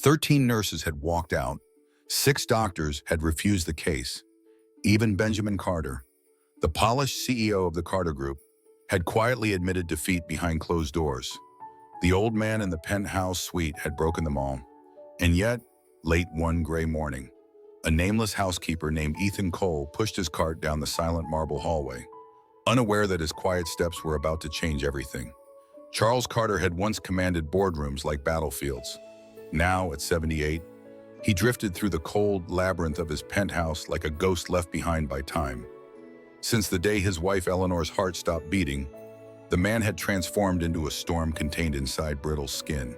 13 nurses had walked out. 6 doctors had refused the case. Even Benjamin Carter, the polished CEO of the Carter Group, had quietly admitted defeat behind closed doors. The old man in the penthouse suite had broken them all. And yet, late one gray morning, a nameless housekeeper named Ethan Cole pushed his cart down the silent marble hallway, unaware that his quiet steps were about to change everything. Charles Carter had once commanded boardrooms like battlefields. Now, at 78, he drifted through the cold labyrinth of his penthouse like a ghost left behind by time. Since the day his wife Eleanor's heart stopped beating, the man had transformed into a storm contained inside brittle skin.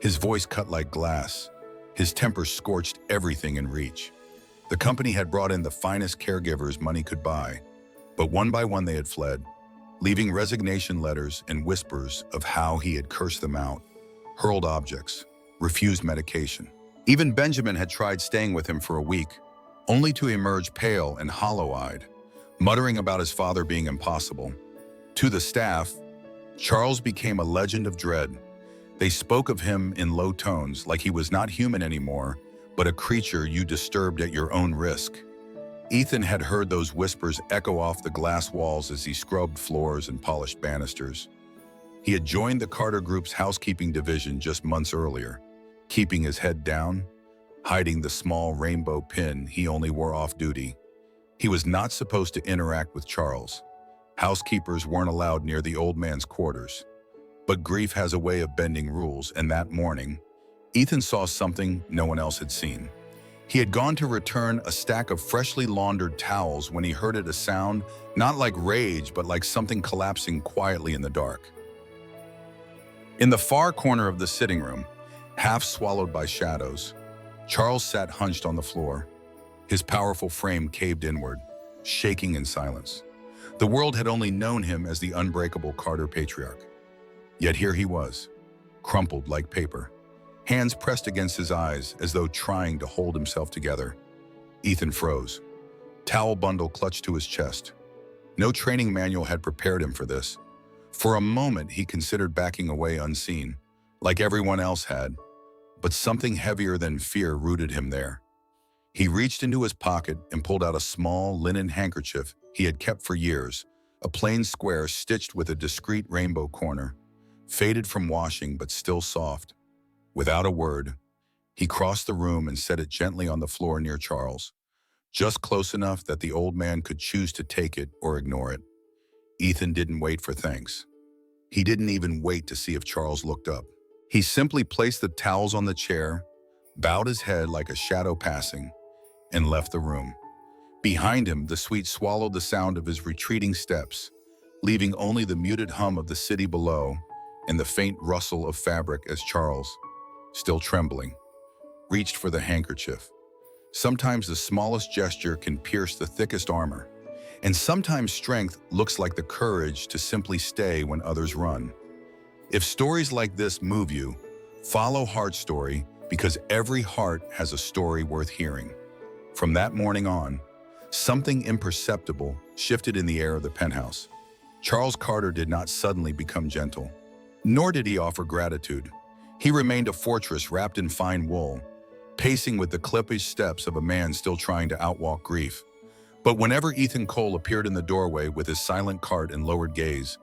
His voice cut like glass. His temper scorched everything in reach. The company had brought in the finest caregivers money could buy, but one by one they had fled, leaving resignation letters and whispers of how he had cursed them out, hurled objects, refused medication. Even Benjamin had tried staying with him for a week, only to emerge pale and hollow-eyed, muttering about his father being impossible. To the staff, Charles became a legend of dread. They spoke of him in low tones, like he was not human anymore, but a creature you disturbed at your own risk. Ethan had heard those whispers echo off the glass walls as he scrubbed floors and polished banisters. He had joined the Carter Group's housekeeping division just months earlier, keeping his head down, hiding the small rainbow pin he only wore off duty. He was not supposed to interact with Charles. Housekeepers weren't allowed near the old man's quarters. But grief has a way of bending rules, and that morning, Ethan saw something no one else had seen. He had gone to return a stack of freshly laundered towels when he heard a sound, not like rage, but like something collapsing quietly in the dark. In the far corner of the sitting room, half swallowed by shadows, Charles sat hunched on the floor. His powerful frame caved inward, shaking in silence. The world had only known him as the unbreakable Carter patriarch. Yet here he was, crumpled like paper, hands pressed against his eyes as though trying to hold himself together. Ethan froze, towel bundle clutched to his chest. No training manual had prepared him for this. For a moment, he considered backing away unseen, like everyone else had, but something heavier than fear rooted him there. He reached into his pocket and pulled out a small linen handkerchief he had kept for years, a plain square stitched with a discreet rainbow corner, faded from washing but still soft. Without a word, he crossed the room and set it gently on the floor near Charles, just close enough that the old man could choose to take it or ignore it. Ethan didn't wait for thanks. He didn't even wait to see if Charles looked up. He simply placed the towels on the chair, bowed his head like a shadow passing, and left the room. Behind him, the suite swallowed the sound of his retreating steps, leaving only the muted hum of the city below and the faint rustle of fabric as Charles, still trembling, reached for the handkerchief. Sometimes the smallest gesture can pierce the thickest armor, and sometimes strength looks like the courage to simply stay when others run. If stories like this move you, follow Heart's story, because every heart has a story worth hearing. From that morning on, something imperceptible shifted in the air of the penthouse. Charles Carter did not suddenly become gentle, nor did he offer gratitude. He remained a fortress wrapped in fine wool, pacing with the clippish steps of a man still trying to outwalk grief. But whenever Ethan Cole appeared in the doorway with his silent cart and lowered gaze,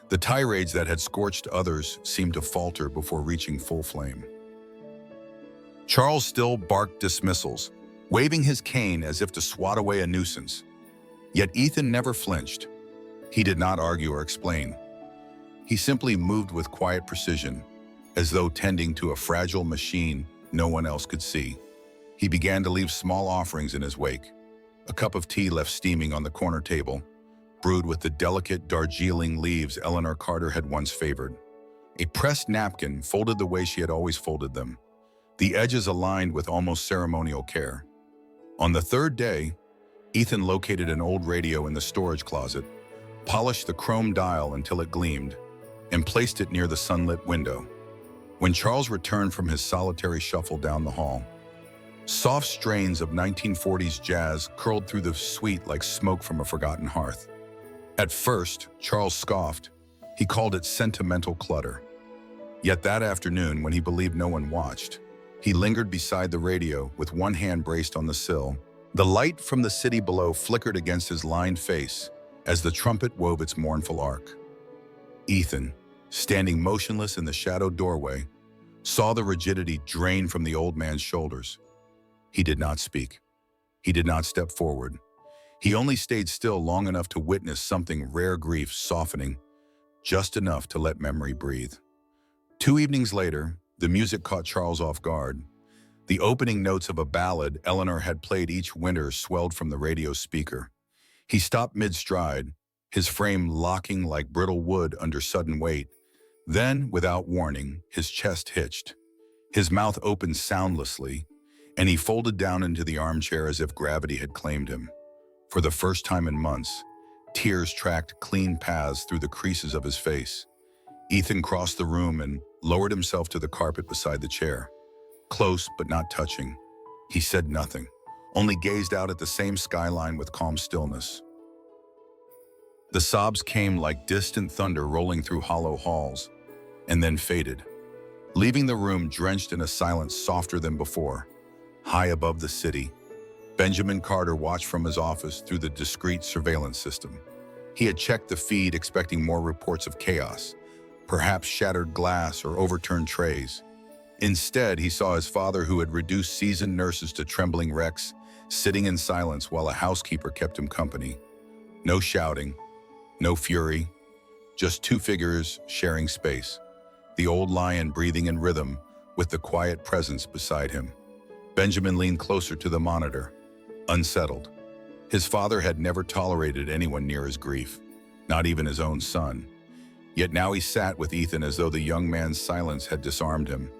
the tirades that had scorched others seemed to falter before reaching full flame. Charles still barked dismissals, waving his cane as if to swat away a nuisance. Yet Ethan never flinched. He did not argue or explain. He simply moved with quiet precision, as though tending to a fragile machine no one else could see. He began to leave small offerings in his wake. A cup of tea left steaming on the corner table, brewed with the delicate Darjeeling leaves Eleanor Carter had once favored. A pressed napkin folded the way she had always folded them, the edges aligned with almost ceremonial care. On the third day, Ethan located an old radio in the storage closet, polished the chrome dial until it gleamed, and placed it near the sunlit window. When Charles returned from his solitary shuffle down the hall, soft strains of 1940s jazz curled through the suite like smoke from a forgotten hearth. At first, Charles scoffed. He called it sentimental clutter. Yet that afternoon, when he believed no one watched, He lingered beside the radio with one hand braced on the sill. The light from the city below flickered against his lined face as the trumpet wove its mournful arc. Ethan, standing motionless in the shadowed doorway, saw the rigidity drain from the old man's shoulders. He did not speak. He did not step forward. He only stayed still long enough to witness something rare, grief softening, just enough to let memory breathe. 2 evenings later, the music caught Charles off guard. The opening notes of a ballad Eleanor had played each winter swelled from the radio speaker. He stopped mid-stride, his frame locking like brittle wood under sudden weight. Then, without warning, his chest hitched. His mouth opened soundlessly, and he folded down into the armchair as if gravity had claimed him. For the first time in months, tears tracked clean paths through the creases of his face. Ethan crossed the room and lowered himself to the carpet beside the chair. Close but not touching. He said nothing, only gazed out at the same skyline with calm stillness. The sobs came like distant thunder rolling through hollow halls, and then faded, leaving the room drenched in a silence softer than before. High above the city, Benjamin Carter watched from his office through the discreet surveillance system. He had checked the feed, expecting more reports of chaos, perhaps shattered glass or overturned trays. Instead, he saw his father, who had reduced seasoned nurses to trembling wrecks, sitting in silence while a housekeeper kept him company. No shouting, no fury, just 2 figures sharing space. The old lion breathing in rhythm with the quiet presence beside him. Benjamin leaned closer to the monitor, unsettled. His father had never tolerated anyone near his grief, not even his own son. Yet now he sat with Ethan as though the young man's silence had disarmed him.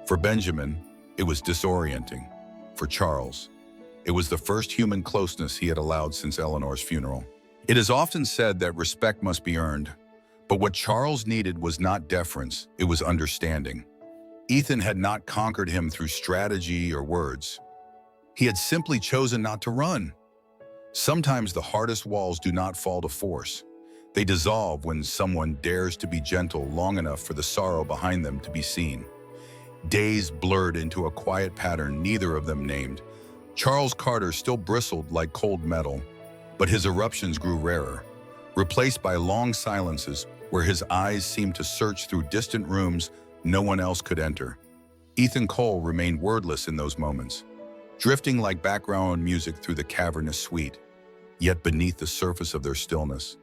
For Benjamin, it was disorienting. For Charles, it was the first human closeness he had allowed since Eleanor's funeral. It is often said that respect must be earned, but what Charles needed was not deference, it was understanding. Ethan had not conquered him through strategy or words. He had simply chosen not to run. Sometimes the hardest walls do not fall to force. They dissolve when someone dares to be gentle long enough for the sorrow behind them to be seen. Days blurred into a quiet pattern neither of them named. Charles Carter still bristled like cold metal, but his eruptions grew rarer, replaced by long silences where his eyes seemed to search through distant rooms no one else could enter. Ethan Cole remained wordless in those moments, drifting like background music through the cavernous suite. Yet beneath the surface of their stillness,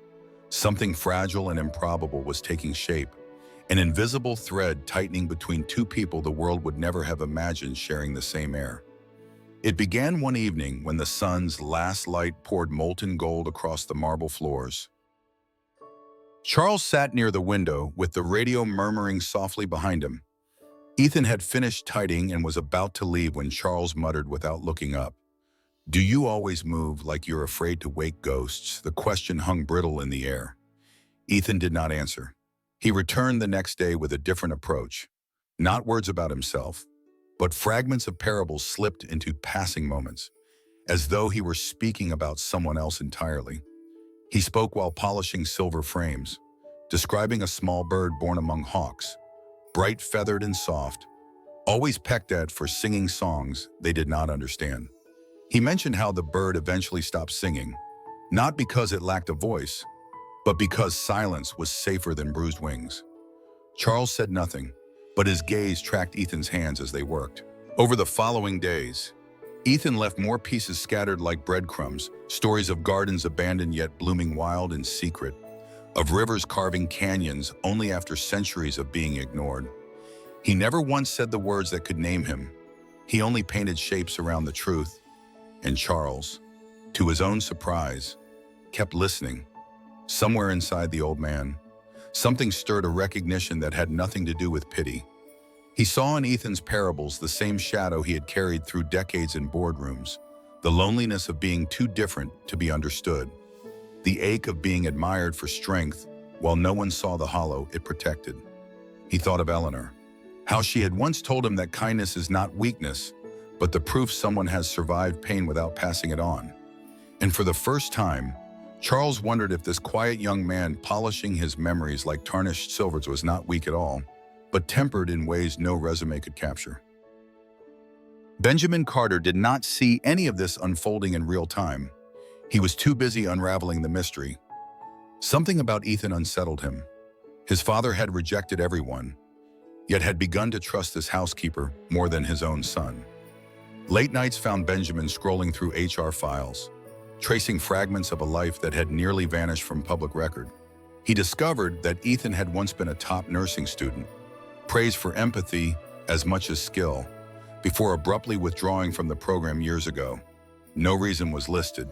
something fragile and improbable was taking shape, an invisible thread tightening between 2 people the world would never have imagined sharing the same air. It began one evening when the sun's last light poured molten gold across the marble floors. Charles sat near the window with the radio murmuring softly behind him. Ethan had finished tidying and was about to leave when Charles muttered without looking up, "Do you always move like you're afraid to wake ghosts?" The question hung brittle in the air. Ethan did not answer. He returned the next day with a different approach. Not words about himself, but fragments of parables slipped into passing moments, as though he were speaking about someone else entirely. He spoke while polishing silver frames, describing a small bird born among hawks, bright feathered and soft, always pecked at for singing songs they did not understand. He mentioned how the bird eventually stopped singing, not because it lacked a voice, but because silence was safer than bruised wings. Charles said nothing, but his gaze tracked Ethan's hands as they worked. Over the following days, Ethan left more pieces scattered like breadcrumbs, stories of gardens abandoned yet blooming wild in secret, of rivers carving canyons only after centuries of being ignored. He never once said the words that could name him. He only painted shapes around the truth. And Charles, to his own surprise, kept listening. Somewhere inside the old man, something stirred a recognition that had nothing to do with pity. He saw in Ethan's parables the same shadow he had carried through decades in boardrooms, the loneliness of being too different to be understood, the ache of being admired for strength while no one saw the hollow it protected. He thought of Eleanor, how she had once told him that kindness is not weakness, but the proof someone has survived pain without passing it on. And for the first time, Charles wondered if this quiet young man polishing his memories like tarnished silvers was not weak at all, but tempered in ways no resume could capture. Benjamin Carter did not see any of this unfolding in real time. He was too busy unraveling the mystery. Something about Ethan unsettled him. His father had rejected everyone, yet had begun to trust this housekeeper more than his own son. Late nights found Benjamin scrolling through HR files, tracing fragments of a life that had nearly vanished from public record. He discovered that Ethan had once been a top nursing student, praised for empathy as much as skill, before abruptly withdrawing from the program years ago. No reason was listed,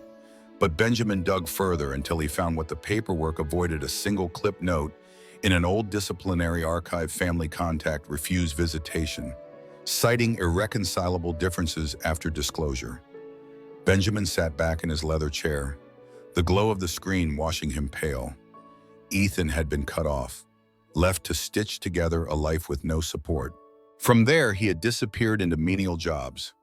but Benjamin dug further until he found what the paperwork avoided: a single clip note in an old disciplinary archive. Family contact refused visitation, citing irreconcilable differences after disclosure. Benjamin sat back in his leather chair, the glow of the screen washing him pale. Ethan had been cut off, left to stitch together a life with no support. From there, he had disappeared into menial jobs,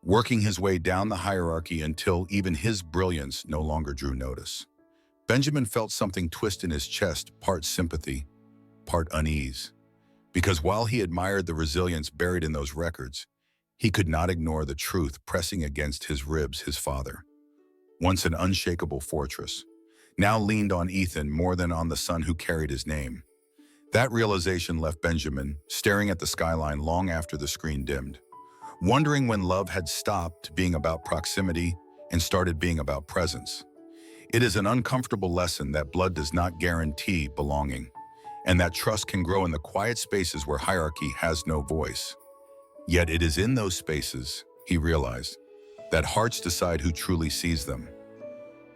working his way down the hierarchy until even his brilliance no longer drew notice. Benjamin felt something twist in his chest, part sympathy, part unease. Because while he admired the resilience buried in those records, he could not ignore the truth pressing against his ribs. His father, once an unshakable fortress, now leaned on Ethan more than on the son who carried his name. That realization left Benjamin staring at the skyline long after the screen dimmed, wondering when love had stopped being about proximity and started being about presence. It is an uncomfortable lesson that blood does not guarantee belonging, and that trust can grow in the quiet spaces where hierarchy has no voice. Yet it is in those spaces, he realized, that hearts decide who truly sees them.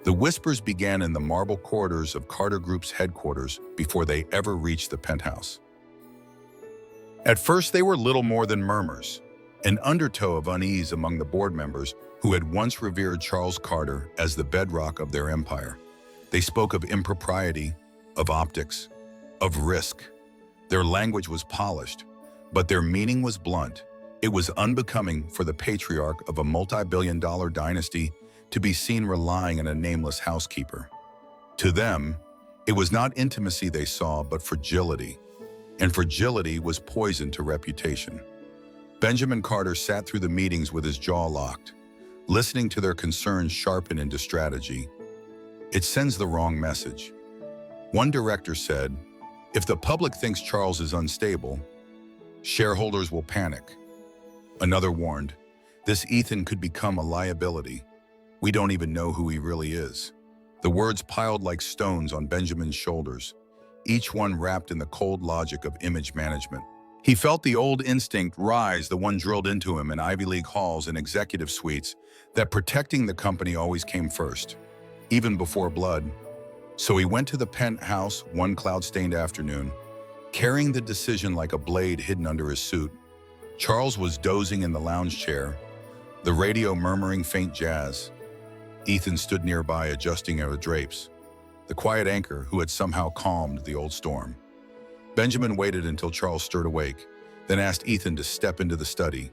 The whispers began in the marble corridors of Carter Group's headquarters before they ever reached the penthouse. At first, they were little more than murmurs, an undertow of unease among the board members who had once revered Charles Carter as the bedrock of their empire. They spoke of impropriety, of optics, of risk. Their language was polished, but their meaning was blunt. It was unbecoming for the patriarch of a multi-billion-dollar dynasty to be seen relying on a nameless housekeeper. To them, it was not intimacy they saw, but fragility, and fragility was poison to reputation. Benjamin Carter sat through the meetings with his jaw locked, listening to their concerns sharpen into strategy. It sends the wrong message. One director said, "If the public thinks Charles is unstable, shareholders will panic." Another warned, "This Ethan could become a liability. We don't even know who he really is." The words piled like stones on Benjamin's shoulders, each one wrapped in the cold logic of image management. He felt the old instinct rise, the one drilled into him in Ivy League halls and executive suites, that protecting the company always came first, even before blood. So he went to the penthouse one cloud-stained afternoon, carrying the decision like a blade hidden under his suit. Charles was dozing in the lounge chair, the radio murmuring faint jazz. Ethan stood nearby, adjusting the drapes, the quiet anchor who had somehow calmed the old storm. Benjamin waited until Charles stirred awake, then asked Ethan to step into the study.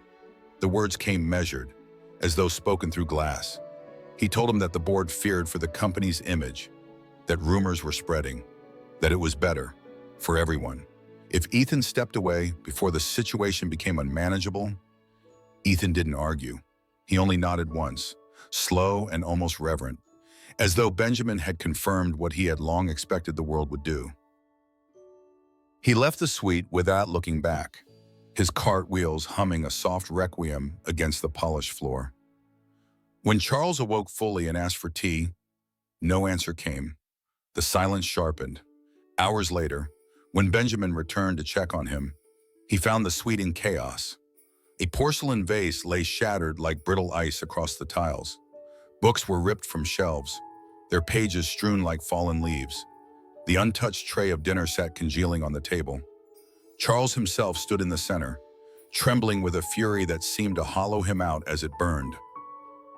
The words came measured, as though spoken through glass. He told him that the board feared for the company's image, that rumors were spreading, that it was better for everyone if Ethan stepped away before the situation became unmanageable. Ethan didn't argue. He only nodded once, slow and almost reverent, as though Benjamin had confirmed what he had long expected the world would do. He left the suite without looking back, his cartwheels humming a soft requiem against the polished floor. When Charles awoke fully and asked for tea, no answer came. The silence sharpened. Hours later, when Benjamin returned to check on him, he found the suite in chaos. A porcelain vase lay shattered like brittle ice across the tiles. Books were ripped from shelves, their pages strewn like fallen leaves. The untouched tray of dinner sat congealing on the table. Charles himself stood in the center, trembling with a fury that seemed to hollow him out as it burned.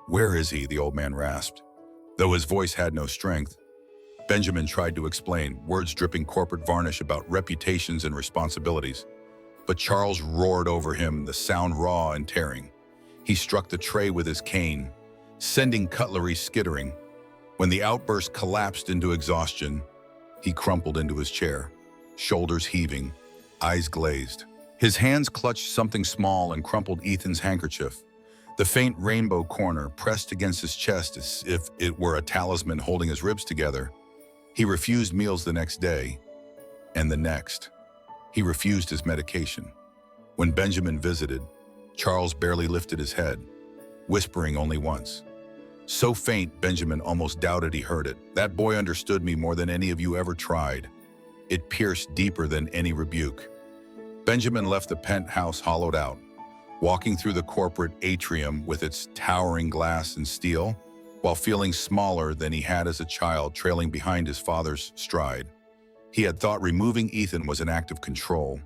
"Where is he?" the old man rasped. Though his voice had no strength, Benjamin tried to explain, words dripping corporate varnish about reputations and responsibilities. But Charles roared over him, the sound raw and tearing. He struck the tray with his cane, sending cutlery skittering. When the outburst collapsed into exhaustion, he crumpled into his chair, shoulders heaving, eyes glazed. His hands clutched something small and crumpled Ethan's handkerchief, The faint rainbow corner pressed against his chest as if it were a talisman holding his ribs together. He refused meals the next day, and the next. He refused his medication. When Benjamin visited, Charles barely lifted his head, whispering only once. So faint, Benjamin almost doubted he heard it. That boy understood me more than any of you ever tried. It pierced deeper than any rebuke. Benjamin left the penthouse hollowed out, walking through the corporate atrium with its towering glass and steel, while feeling smaller than he had as a child, trailing behind his father's stride. He had thought removing Ethan was an act of control.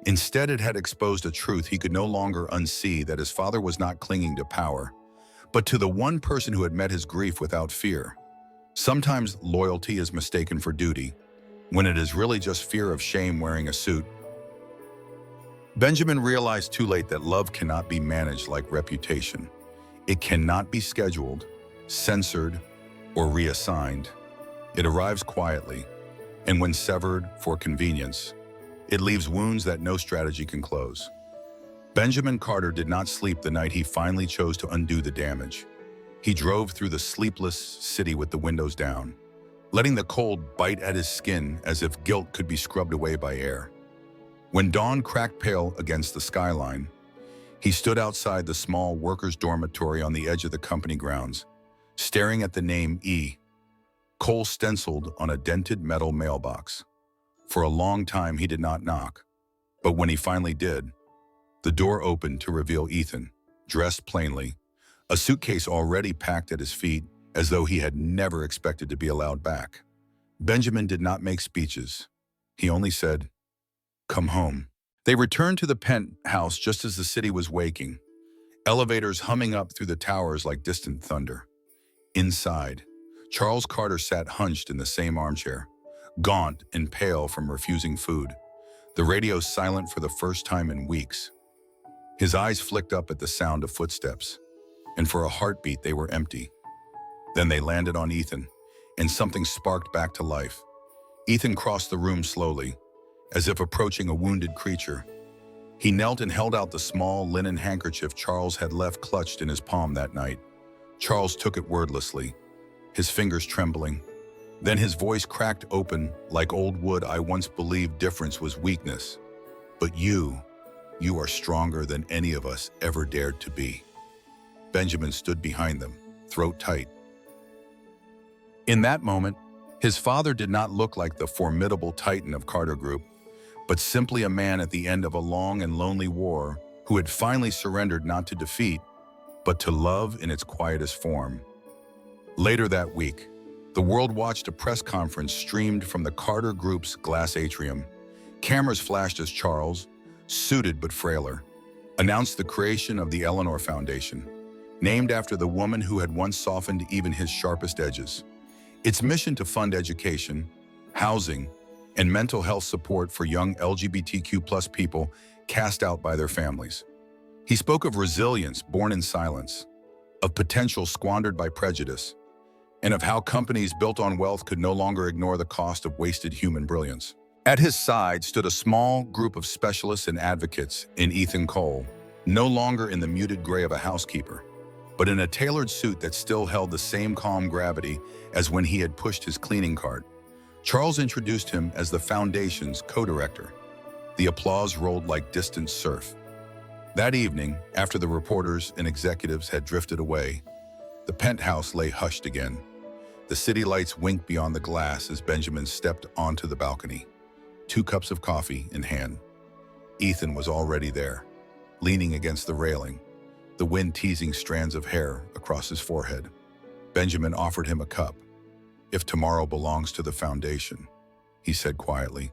Instead, it had exposed a truth he could no longer unsee, that his father was not clinging to power, but to the one person who had met his grief without fear. Sometimes loyalty is mistaken for duty, when it is really just fear of shame wearing a suit. Benjamin realized too late that love cannot be managed like reputation. It cannot be scheduled, censored, or reassigned. It arrives quietly, and when severed for convenience, it leaves wounds that no strategy can close. Benjamin Carter did not sleep the night he finally chose to undo the damage. He drove through the sleepless city with the windows down, letting the cold bite at his skin as if guilt could be scrubbed away by air. When dawn cracked pale against the skyline, he stood outside the small workers' dormitory on the edge of the company grounds, staring at the name E. Cole stenciled on a dented metal mailbox. For a long time, he did not knock, but when he finally did, the door opened to reveal Ethan, dressed plainly, a suitcase already packed at his feet, as though he had never expected to be allowed back. Benjamin did not make speeches. He only said, "Come home." They returned to the penthouse just as the city was waking, elevators humming up through the towers like distant thunder. Inside, Charles Carter sat hunched in the same armchair, gaunt and pale from refusing food, the radio silent for the first time in weeks. His eyes flicked up at the sound of footsteps, and for a heartbeat they were empty. Then they landed on Ethan, and something sparked back to life. Ethan crossed the room slowly, as if approaching a wounded creature. He knelt and held out the small linen handkerchief Charles had left clutched in his palm that night. Charles took it wordlessly, his fingers trembling. Then his voice cracked open like old wood. "I once believed difference was weakness, but you are stronger than any of us ever dared to be." Benjamin stood behind them, throat tight. In that moment, his father did not look like the formidable titan of Carter Group, but simply a man at the end of a long and lonely war who had finally surrendered not to defeat, but to love in its quietest form. Later that week, the world watched a press conference streamed from the Carter Group's glass atrium. Cameras flashed as Charles, suited but frailer, announced the creation of the Eleanor Foundation, named after the woman who had once softened even his sharpest edges. Its mission to fund education, housing, and mental health support for young LGBTQ+ people cast out by their families. He spoke of resilience born in silence, of potential squandered by prejudice, and of how companies built on wealth could no longer ignore the cost of wasted human brilliance. At his side stood a small group of specialists and advocates in Ethan Cole, no longer in the muted gray of a housekeeper, but in a tailored suit that still held the same calm gravity as when he had pushed his cleaning cart. Charles introduced him as the Foundation's co-director. The applause rolled like distant surf. That evening, after the reporters and executives had drifted away, the penthouse lay hushed again. The city lights winked beyond the glass as Benjamin stepped onto the balcony, 2 cups of coffee in hand. Ethan was already there, leaning against the railing, the wind teasing strands of hair across his forehead. Benjamin offered him a cup. "If tomorrow belongs to the Foundation," he said quietly,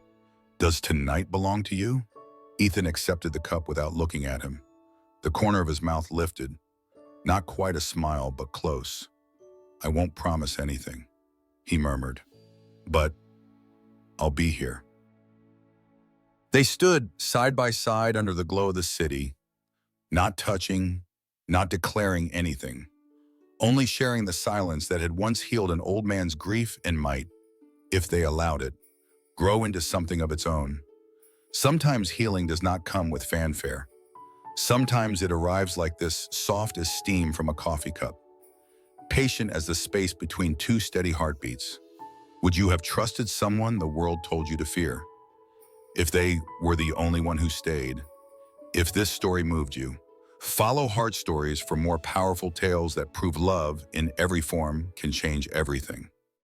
"does tonight belong to you?" Ethan accepted the cup without looking at him. The corner of his mouth lifted, not quite a smile, but close. "I won't promise anything," he murmured, "but I'll be here." They stood side by side under the glow of the city, not touching, not declaring anything, only sharing the silence that had once healed an old man's grief and might, if they allowed it, grow into something of its own. Sometimes healing does not come with fanfare. Sometimes it arrives like this, soft as steam from a coffee cup, patient as the space between two steady heartbeats. Would you have trusted someone the world told you to fear? If they were the only one who stayed? If this story moved you, follow Heart Stories for more powerful tales that prove love in every form can change everything.